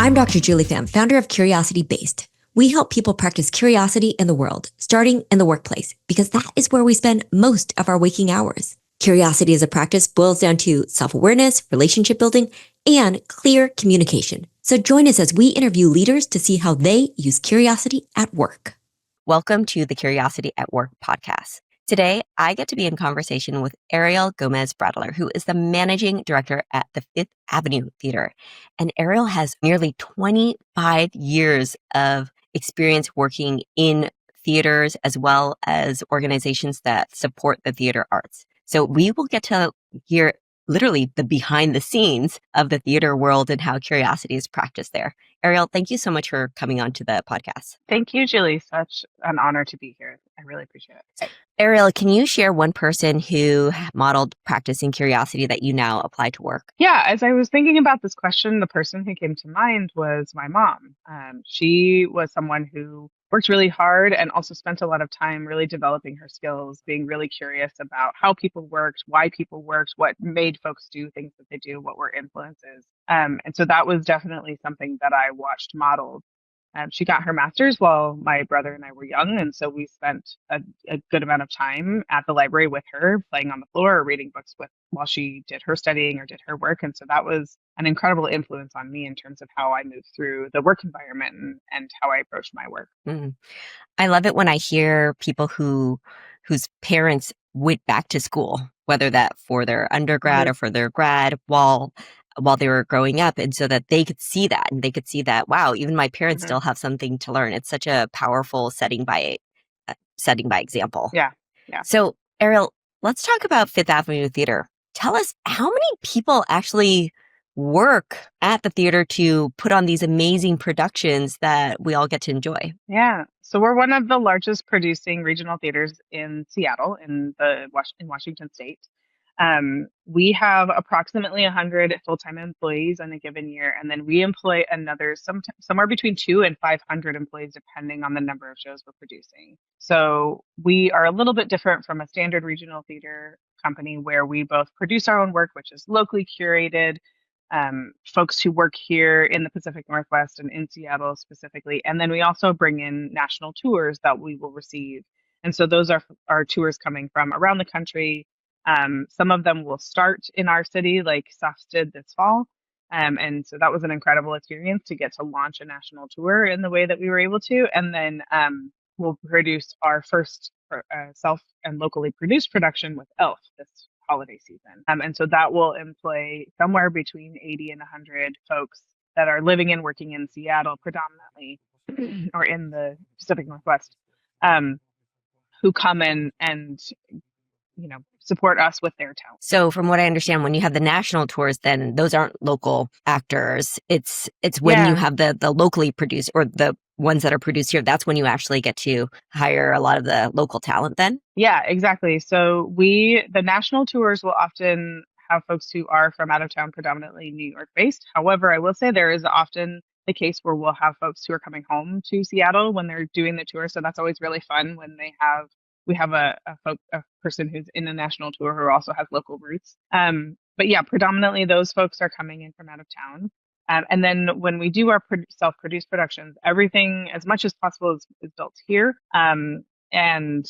I'm Dr. Julie Pham, founder of Curiosity Based. We help people practice curiosity in the world, starting in the workplace, because that is where we spend most of our waking hours. Curiosity as a practice boils down to self-awareness, relationship building, and clear communication. So join us as we interview leaders to see how they use curiosity at work. Welcome to the Curiosity at Work podcast. Today, I get to be in conversation with Ariel Gomez Bradler, who is the managing director at the Fifth Avenue Theater. And Ariel has nearly 25 years of experience working in theaters as well as organizations that support the theater arts. So we will get to hear literally the behind the scenes of the theater world and how curiosity is practiced there. Ariel, thank you so much for coming on to the podcast. Thank you, Julie. Such an honor to be here. I really appreciate it. Ariel, can you share one person who modeled practicing curiosity that you now apply to work? Yeah, as I was thinking about this question, the person who came to mind was my mom. She was someone who worked really hard and also spent a lot of time really developing her skills, being really curious about how people worked, why people worked, what made folks do things that they do, what were influences. And so that was definitely something that I watched modeled. She got her master's while my brother and I were young, and so we spent a good amount of time at the library with her, playing on the floor or reading books while she did her studying or did her work. And so that was an incredible influence on me in terms of how I moved through the work environment and how I approached my work. Mm. I love it when I hear people whose parents went back to school, whether that for their undergrad or for their grad while they were growing up, and so that they could see that and they could see that, wow, even my parents still have something to learn. It's such a powerful setting by example. Yeah. So Ariel, let's talk about Fifth Avenue Theater. Tell us, how many people actually work at the theater to put on these amazing productions that we all get to enjoy? Yeah. So we're one of the largest producing regional theaters in Seattle, in Washington State. We have approximately 100 full-time employees in a given year, and then we employ another somewhere between 200 and 500 employees, depending on the number of shows we're producing. So we are a little bit different from a standard regional theater company where we both produce our own work, which is locally curated, folks who work here in the Pacific Northwest and in Seattle specifically, and then we also bring in national tours that we will receive. And so those are our tours coming from around the country. Some of them will start in our city, like SAFS did this fall. And so that was an incredible experience to get to launch a national tour in the way that we were able to. And then we'll produce our first self and locally produced production with ELF this holiday season. And so that will employ somewhere between 80 and 100 folks that are living and working in Seattle predominantly, or in the Pacific Northwest, who come in and support us with their talent. So from what I understand, when you have the national tours, then those aren't local actors. It's when you have the locally produced, or the ones that are produced here, that's when you actually get to hire a lot of the local talent then? Yeah, exactly. So the national tours will often have folks who are from out of town, predominantly New York based. However, I will say there is often the case where we'll have folks who are coming home to Seattle when they're doing the tour. So that's always really fun when we have a person who's in a national tour who also has local roots. But yeah, predominantly those folks are coming in from out of town. And then when we do our self-produced productions, everything as much as possible is built here and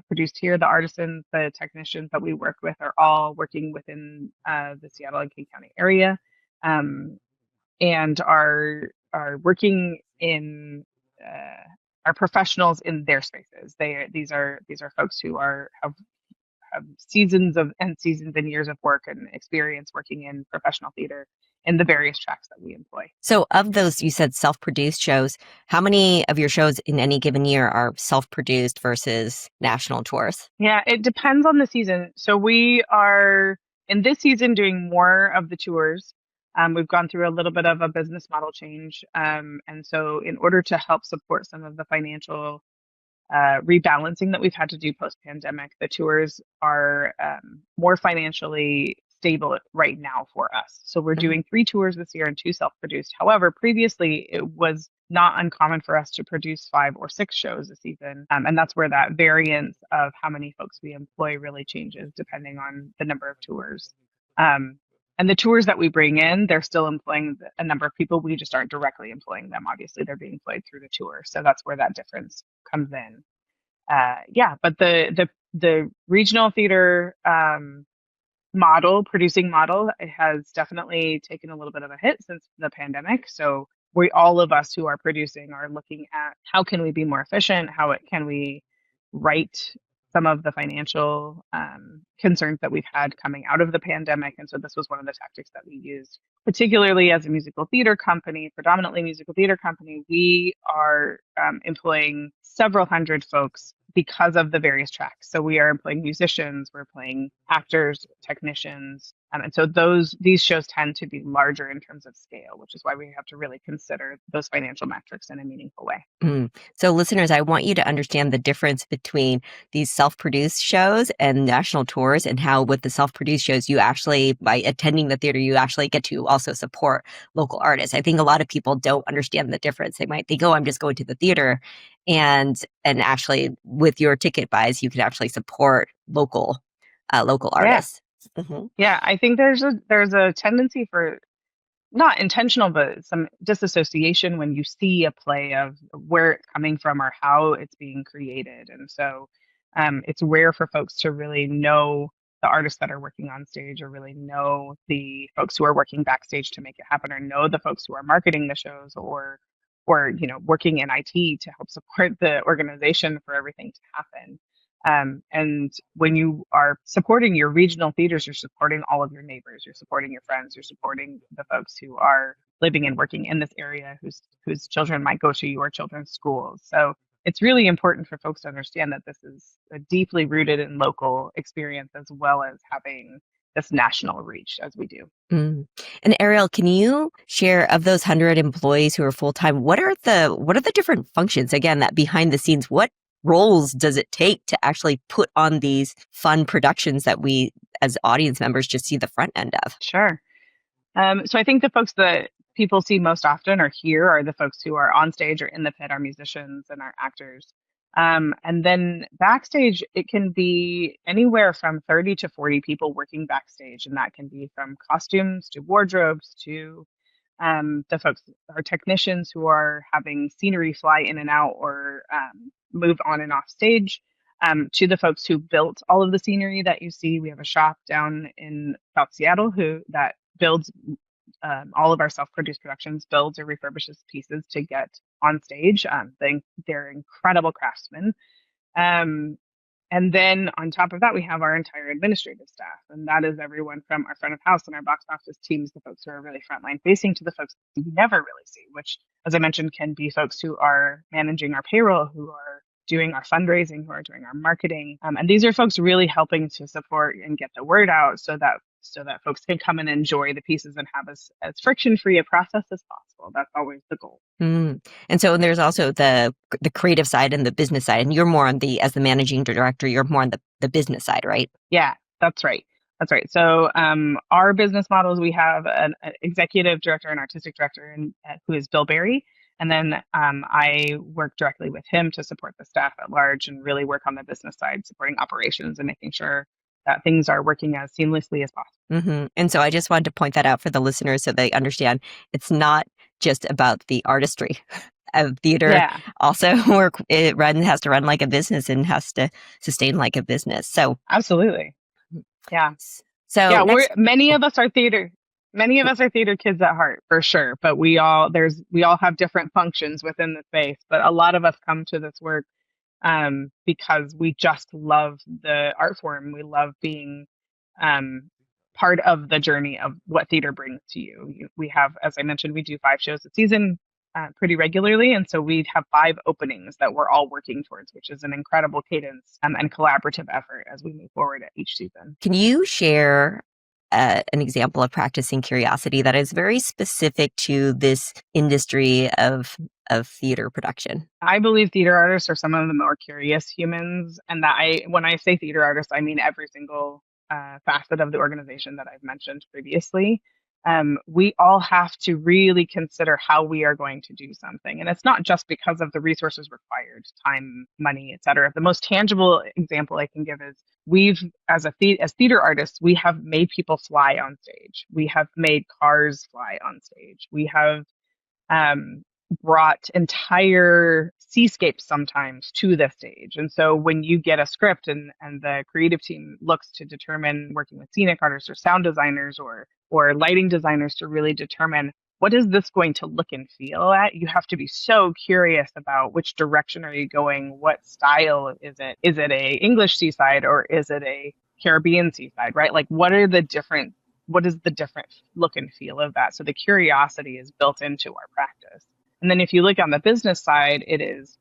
produced here. The artisans, the technicians that we work with are all working within the Seattle and King County area, and are working in are professionals in their spaces. These are folks who have seasons and years of work and experience working in professional theater in the various tracks that we employ. So of those, you said self-produced shows, how many of your shows in any given year are self-produced versus national tours? Yeah, it depends on the season. So we are in this season doing more of the tours. We've gone through a little bit of a business model change. And so in order to help support some of the financial rebalancing that we've had to do post-pandemic, the tours are more financially stable right now for us. So we're doing 3 tours this year and 2 self-produced. However, previously it was not uncommon for us to produce 5 or 6 shows a season. And that's where that variance of how many folks we employ really changes depending on the number of tours. And the tours that we bring in, they're still employing a number of people. We just aren't directly employing them. Obviously, they're being employed through the tour. So that's where that difference comes in. Yeah, but the regional theater producing model, it has definitely taken a little bit of a hit since the pandemic. So all of us who are producing are looking at how can we be more efficient? Can we right some of the financial concerns that we've had coming out of the pandemic? And so this was one of the tactics that we used, particularly as a musical theater company, predominantly musical theater company. We are employing several hundred folks because of the various tracks. So we are employing musicians, we're playing actors, technicians, and so these shows tend to be larger in terms of scale, which is why we have to really consider those financial metrics in a meaningful way. So listeners, I want you to understand the difference between these self-produced shows and national tours, and how with the self-produced shows, you actually, by attending the theater, you actually get to also support local artists. I think a lot of people don't understand the difference. They might think, oh, I'm just going to the theater. And actually with your ticket buys, you can actually support local artists. Yeah, I think there's a tendency for not intentional, but some disassociation when you see a play of where it's coming from or how it's being created. And so it's rare for folks to really know the artists that are working on stage, or really know the folks who are working backstage to make it happen, or know the folks who are marketing the shows, or working in IT to help support the organization for everything to happen. And when you are supporting your regional theaters, you're supporting all of your neighbors, you're supporting your friends, you're supporting the folks who are living and working in this area, whose children might go to your children's schools. So it's really important for folks to understand that this is a deeply rooted in local experience, as well as having this national reach as we do. And Ariel, can you share, of those 100 employees who are full-time, what are the different functions, again, that behind the scenes, what roles does it take to actually put on these fun productions that we as audience members just see the front end of? Sure. So I think the folks that people see most often or hear are the folks who are on stage or in the pit, our musicians and our actors. And then backstage, it can be anywhere from 30 to 40 people working backstage. And that can be from costumes to wardrobes to the folks, our technicians who are having scenery fly in and out, or move on and off stage, to the folks who built all of the scenery that you see. We have a shop down in South Seattle that builds all of our self-produced productions, builds or refurbishes pieces to get on stage. They're incredible craftsmen. And then on top of that, we have our entire administrative staff. And that is everyone from our front of house and our box office teams, the folks who are really frontline facing, to the folks you never really see, which, as I mentioned, can be folks who are managing our payroll, who are doing our fundraising, who are doing our marketing. And these are folks really helping to support and get the word out so that folks can come and enjoy the pieces and have as friction-free a process as possible. That's always the goal. And so there's also the creative side and the business side, and you're more on as the managing director, you're more on the business side, right? Yeah, that's right. That's right. So our business models, we have an executive director and artistic director, who is Bill Berry. And then I work directly with him to support the staff at large and really work on the business side, supporting operations and making sure that things are working as seamlessly as possible. And so I just wanted to point that out for the listeners so they understand it's not just about the artistry of theater. Yeah. Also, it has to run like a business and has to sustain like a business. So absolutely. Yeah. So yeah, many of us are theater kids at heart, for sure. But we all have different functions within the space. But a lot of us come to this work because we just love the art form. We love being part of the journey of what theater brings to you. We have, as I mentioned, we do 5 shows a season pretty regularly. And so we have 5 openings that we're all working towards, which is an incredible cadence and collaborative effort as we move forward at each season. Can you share an example of practicing curiosity that is very specific to this industry of theater production? I believe theater artists are some of the more curious humans, and when I say theater artists, I mean every single facet of the organization that I've mentioned previously. we all have to really consider how we are going to do something. And it's not just because of the resources required, time, money, et cetera. The most tangible example I can give is we've, as theater artists, we have made people fly on stage. We have made cars fly on stage. We have um, brought entire seascapes sometimes to the stage. And so when you get a script and the creative team looks to determine, working with scenic artists or sound designers or lighting designers, to really determine what is this going to look and feel at, you have to be so curious about which direction are you going, what style is it? Is it a English seaside or is it a Caribbean seaside, right? Like what is the different look and feel of that? So the curiosity is built into our practice. And then if you look on the business side, it is,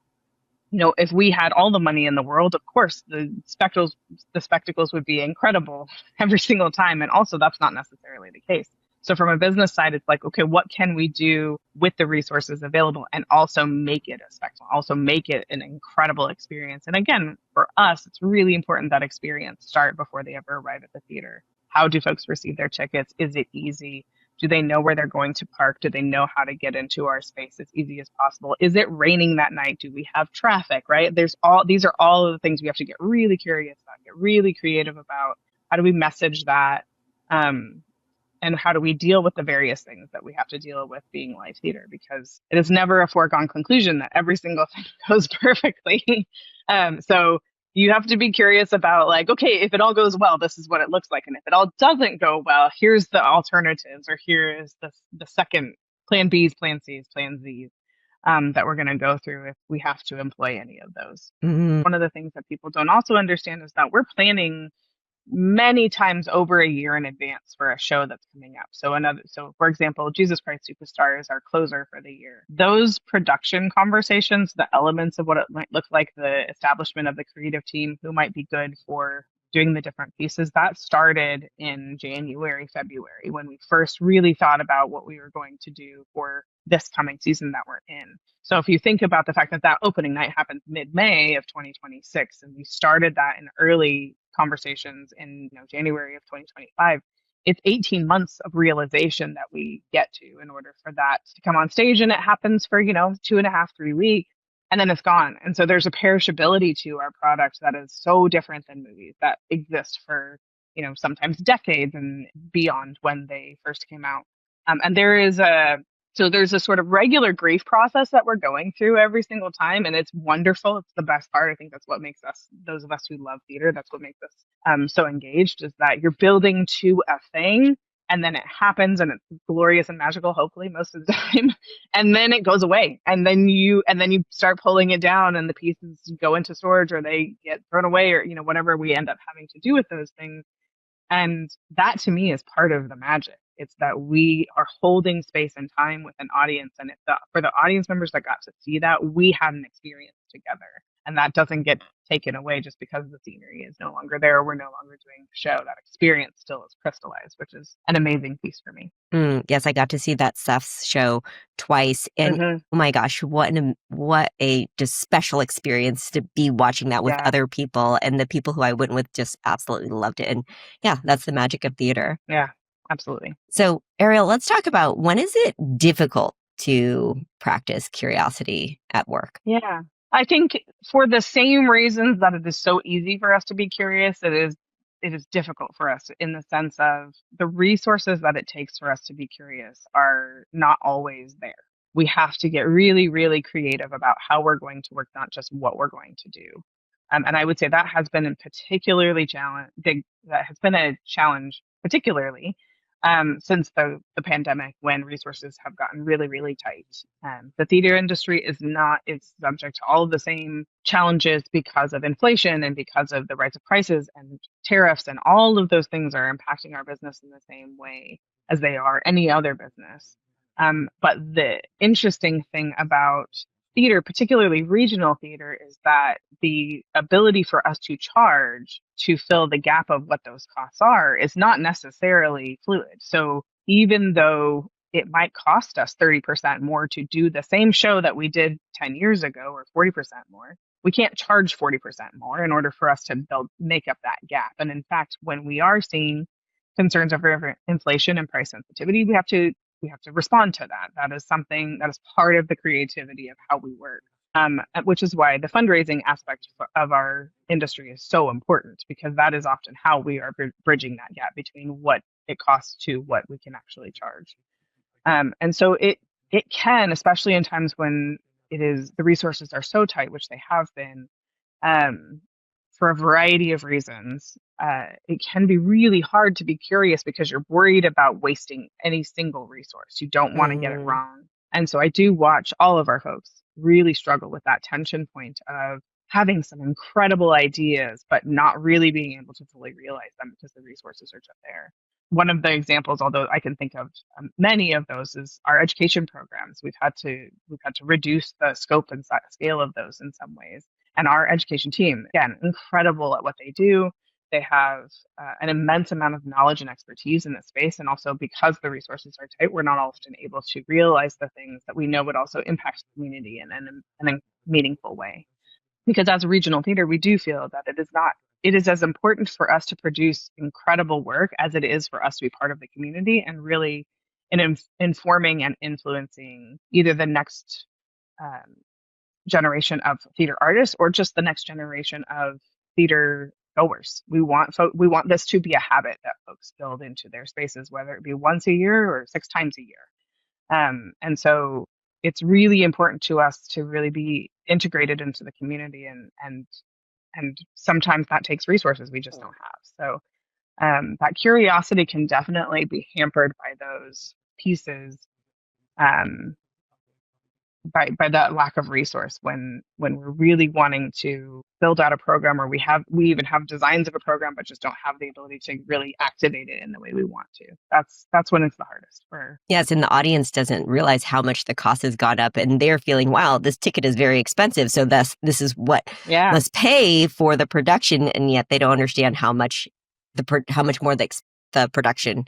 if we had all the money in the world, of course, the spectacles would be incredible every single time. And also that's not necessarily the case. So from a business side, it's like, okay, what can we do with the resources available and also make it a spectacle, also make it an incredible experience? And again, for us, it's really important that experience start before they ever arrive at the theater. How do folks receive their tickets? Is it easy? Do they know where they're going to park? Do they know how to get into our space as easy as possible? Is it raining that night? Do we have traffic, right? These are all of the things we have to get really curious about, get really creative about. How do we message that? And how do we deal with the various things that we have to deal with being live theater? Because it is never a foregone conclusion that every single thing goes perfectly. So you have to be curious about, like, okay, if it all goes well, this is what it looks like. And if it all doesn't go well, here's the alternatives, or here is the second plan B's, plan C's, plan Z's that we're going to go through if we have to employ any of those. Mm-hmm. One of the things that people don't also understand is that we're planning many times over a year in advance for a show that's coming up. So for example, Jesus Christ Superstar is our closer for the year. Those production conversations, the elements of what it might look like, the establishment of the creative team, who might be good for doing the different pieces, that started in January, February, when we first really thought about what we were going to do for this coming season that we're in. So if you think about the fact that opening night happened mid-May of 2026, and we started that in early conversations in January of 2025, it's 18 months of realization that we get to in order for that to come on stage. And it happens for 2.5, 3 weeks, and then it's gone. And so there's a perishability to our product that is so different than movies that exist for sometimes decades and beyond when they first came out. And there's a sort of regular grief process that we're going through every single time. And it's wonderful. It's the best part. I think that's what makes us, those of us who love theater, that's what makes us so engaged, is that you're building to a thing, and then it happens and it's glorious and magical, hopefully most of the time. And then it goes away. And then you start pulling it down, and the pieces go into storage, or they get thrown away, or whatever we end up having to do with those things. And that, to me, is part of the magic. It's that we are holding space and time with an audience. And for the audience members that got to see that, we had an experience together. And that doesn't get taken away just because the scenery is no longer there. We're no longer doing the show. That experience still is crystallized, which is an amazing piece for me. Yes, I got to see that Seth's show twice. And oh my gosh, what a just special experience to be watching that with other people. And the people who I went with just absolutely loved it. And yeah, that's the magic of theater. Yeah, absolutely. So Ariel, let's talk about, when is it difficult to practice curiosity at work? Yeah. I think for the same reasons that it is so easy for us to be curious, it is difficult for us, in the sense of the resources that it takes for us to be curious are not always there. We have to get really, really creative about how we're going to work, not just what we're going to do. And I would say that has been a challenge, particularly since the pandemic, when resources have gotten really, really tight. The theater industry is subject to all of the same challenges because of inflation and because of the rise of prices and tariffs, and all of those things are impacting our business in the same way as they are any other business. But the interesting thing about theater, particularly regional theater, is that the ability for us to charge to fill the gap of what those costs are is not necessarily fluid. So even though it might cost us 30% more to do the same show that we did 10 years ago, or 40% more, we can't charge 40% more in order for us to make up that gap. And in fact, when we are seeing concerns over inflation and price sensitivity, we have to respond to that. That is something that is part of the creativity of how we work. Which is why the fundraising aspect of our industry is so important, because that is often how we are bridging that gap between what it costs to what we can actually charge. And so it can, especially in times when the resources are so tight, which they have been, um, for a variety of reasons. It can be really hard to be curious because you're worried about wasting any single resource. You don't want to get it Mm. wrong. And so I do watch all of our folks really struggle with that tension point of having some incredible ideas, but not really being able to fully realize them because the resources are just there. One of the examples, although I can think of many of those, is our education programs. We've had to reduce the scope and scale of those in some ways. And our education team, again, incredible at what they do. They have an immense amount of knowledge and expertise in this space. And also, because the resources are tight, we're not often able to realize the things that we know would also impact the community in a meaningful way. Because as a regional theater, we do feel that it is as important for us to produce incredible work as it is for us to be part of the community and really informing and influencing either the next um, generation of theater artists or just the next generation of theater goers. We want this to be a habit that folks build into their spaces, whether it be once a year or 6 times a year. And so it's really important to us to really be integrated into the community, and sometimes that takes resources we just don't have. So that curiosity can definitely be hampered by those pieces, um, by that lack of resource when we're really wanting to build out a program, or we even have designs of a program but just don't have the ability to really activate it in the way we want to. That's when it's the hardest for. Yes, and the audience doesn't realize how much the cost has gone up, and they're feeling, wow, this ticket is very expensive, so this is what Yeah, must pay for the production, and yet they don't understand how much more the production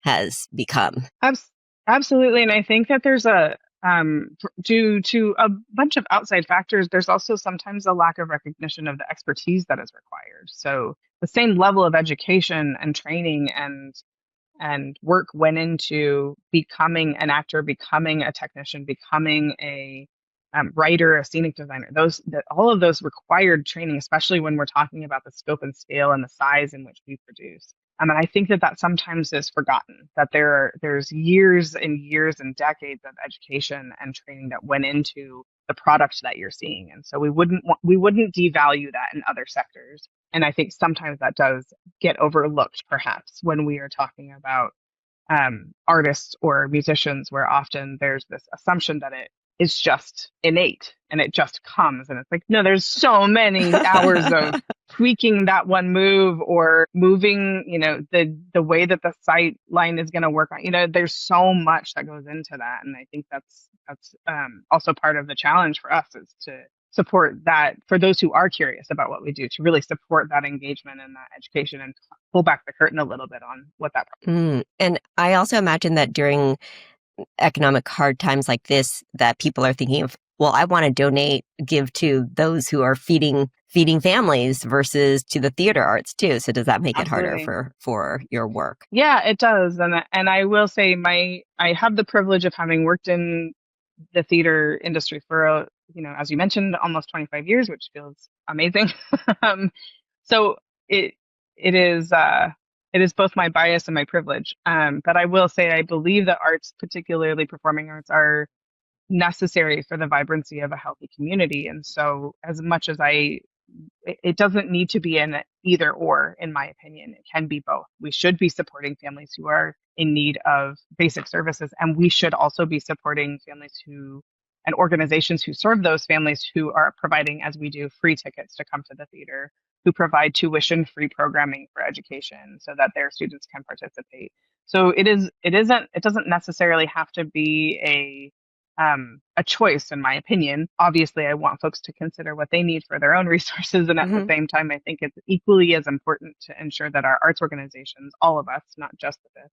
has become. absolutely. And I think that there's due to a bunch of outside factors, there's also sometimes a lack of recognition of the expertise that is required. So the same level of education and training and work went into becoming an actor, becoming a technician, becoming a writer, a scenic designer. All of those required training, especially when we're talking about the scope and scale and the size in which we produce. And I think that sometimes is forgotten, that there's years and years and decades of education and training that went into the product that you're seeing. And so we wouldn't devalue that in other sectors. And I think sometimes that does get overlooked, perhaps, when we are talking about artists or musicians, where often there's this assumption that it is just innate and it just comes. And it's like, no, there's so many hours of tweaking that one move or moving, the way that the sight line is going to work on. There's so much that goes into that. And I think that's also part of the challenge for us, is to support that for those who are curious about what we do, to really support that engagement and that education and pull back the curtain a little bit on what that. And I also imagine that during economic hard times like this, that people are thinking of, well, I want to give to those who are feeding families versus to the theater arts too. So does that make Absolutely. it harder for your work? Yeah, it does. And I will say I have the privilege of having worked in the theater industry for, as you mentioned, almost 25 years, which feels amazing. So it is both my bias and my privilege. But I will say I believe that arts, particularly performing arts, are necessary for the vibrancy of a healthy community. And so as much as it doesn't need to be an either or, in my opinion. It can be both. We should be supporting families who are in need of basic services, and we should also be supporting families and organizations who serve those families, who are providing, as we do, free tickets to come to the theater, who provide tuition-free programming for education so that their students can participate. So it doesn't necessarily have to be a choice, in my opinion. Obviously, I want folks to consider what they need for their own resources. And at the same time, I think it's equally as important to ensure that our arts organizations, all of us, not just the FIF,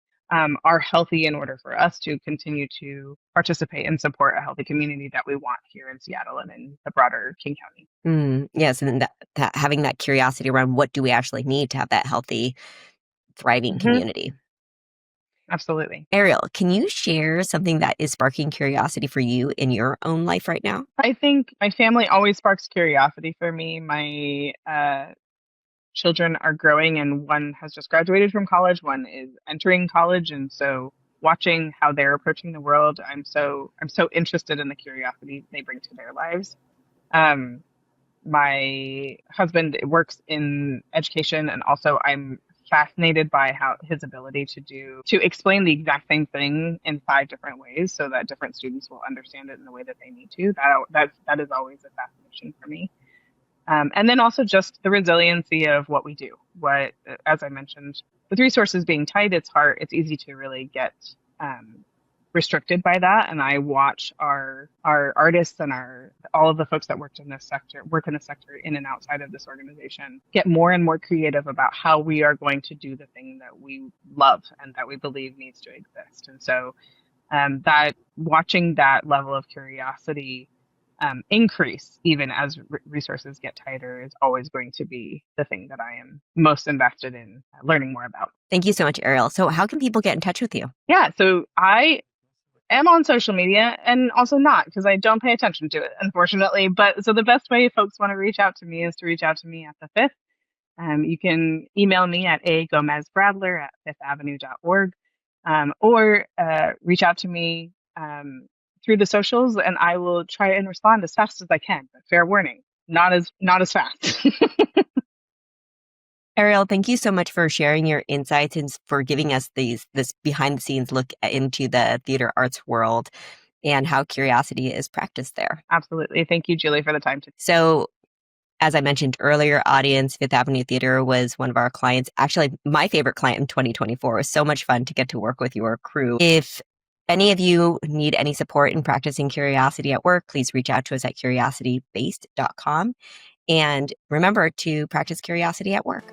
are healthy in order for us to continue to participate and support a healthy community that we want here in Seattle and in the broader King County. Yes, and that having that curiosity around what do we actually need to have that healthy thriving community. Absolutely. Ariel, can you share something that is sparking curiosity for you in your own life right now? I think my family always sparks curiosity for me. My children are growing, and one has just graduated from college, one is entering college, and so watching how they're approaching the world, I'm so interested in the curiosity they bring to their lives. Um, my husband works in education, and also I'm fascinated by how his ability to explain the exact same thing in 5 different ways so that different students will understand it in the way that they need to. That is always a fascination for me. And then also just the resiliency of what we do. What, as I mentioned, with resources being tight, it's easy to really get restricted by that. And I watch our artists and all of the folks that work in this sector in and outside of this organization get more and more creative about how we are going to do the thing that we love and that we believe needs to exist. And so that watching that level of curiosity increase even as resources get tighter is always going to be the thing that I am most invested in learning more about. Thank you so much, Ariel. So how can people get in touch with you? Yeah, so I am on social media and also not because I don't pay attention to it, unfortunately. But so the best way if folks want to reach out to me is to reach out to me at the Fifth. You can email me at agomezbradler at fifthavenue.org or reach out to me through the socials, and I will try and respond as fast as I can. But fair warning, not as fast. Ariel, thank you so much for sharing your insights and for giving us this behind the scenes look into the theater arts world and how curiosity is practiced there. Absolutely. Thank you, Julie, for the time. So, as I mentioned earlier, audience, Fifth Avenue Theater was one of our clients. Actually, my favorite client in 2024. It was so much fun to get to work with your crew. If any of you need any support in practicing curiosity at work, please reach out to us at curiositybased.com. And remember to practice curiosity at work.